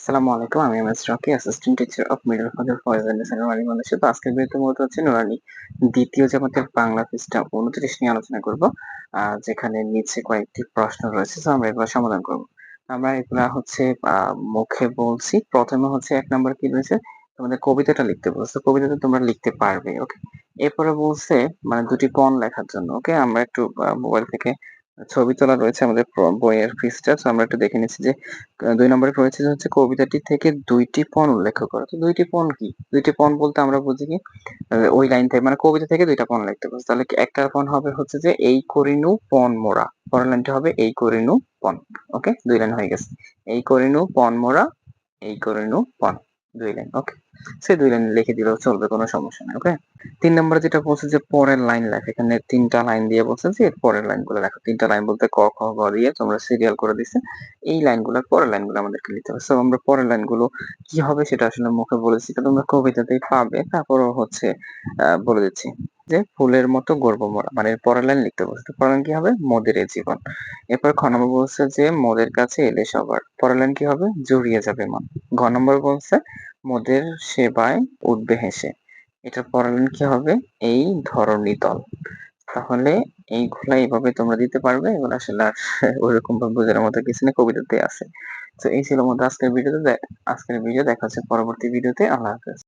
আসসালামু আলাইকুম। আমি MS Rocky, assistant teacher of মিডল ফাদার ফয়েজ আহমেদ নুরানী বাংলাদেশে। তো আজকের ভিডিওতে মূলত হচ্ছে নুরানী দ্বিতীয় জামাতের বাংলা পৃষ্ঠা 29 নিয়ে আলোচনা করব। যেখানে নিচে কয়েকটি প্রশ্ন রয়েছে। সো আমরা এগুলো সমাধান করব। আমরা এগুলা হচ্ছে মুখে বলছি। প্রথমে হচ্ছে ১ নাম্বার কি রয়েছে? তোমাদের কবিতাটা লিখতে বলছে। কবিতাটা তোমরা লিখতে পারবে। ওকে? এরপরে বলছে মানে ২ টি পণ লেখার জন্য। ওকে? আমরা একটু মোবাইল থেকে ছবি তোলা রয়েছে আমাদের বইয়ের পৃষ্ঠা। সো আমরা একটু দেখে নিচ্ছি যে ২ নম্বরে রয়েছে যে হচ্ছে কবিতাটি থেকে ২ টি পণ উল্লেখ করো। তো ২ টি পণ কি? ২ টি পণ বলতে আমরা বুঝি কি? ওই লাইন থেকে মানে কবিতা থেকে ২ টা পণ লিখতে বলছে। তাহলে কি একটার পণ হবে হচ্ছে যে এই করিনু পণ মোরা। পরের লাইনটা হবে এই করিনু পণ। ওকে? ২ লাইন হয়ে গেছে। এই করিনু পণ মোরা, এই করিনু পণ। ২ লাইন। ওকে? সে ২ লাইন লিখে দিলেও চলবে, কোনো সমস্যা নাই। ওকে? ৩ নম্বরে যেটা বলছে যে পরের লাইন লেখা। এখানে ৩ টা লাইন দিয়ে বলছে যে এর পরের লাইনগুলো লেখো। ৩ টা লাইন বলতে ক, খ, গ দিয়ে তোমরা সিরিয়াল করে দিছে। এই লাইনগুলোর পরের লাইনগুলো আমাদেরকে লিখতে হবে। সো আমরা পরের লাইনগুলো কি হবে সেটা আসলে মুখে বলেছি। তো তোমরা কবিতাতেই পাবে। তারপরেও হচ্ছে বলে দিচ্ছি যে ফুলের মতো গর্ব মোরা। মানে এর পরের লাইন লিখতে বলছে। তো পরের লাইন কি হবে? মোদের এ জীবন। এরপর খ নম্বর বলছে যে মোদের কাছে এলে সবার। পরের লাইন কি হবে? জুড়িয়ে যাবে মন। ঘ নম্বর বলছে মোদের সেবায় উঠবে হেসে। এটার পরের লাইন কি হবে? এই ধরণী তল। তাহলে এইগুলা এইভাবে তোমরা দিতে পারবে। এগুলো আসলে আর ওইরকম ভাবে বোঝার মতো কিছু না, কবিতাতেই আছে। তো এই ছিল মূলত আজকের ভিডিও। দেখা হচ্ছে পরবর্তী ভিডিওতে। আল্লাহ হাফেজ।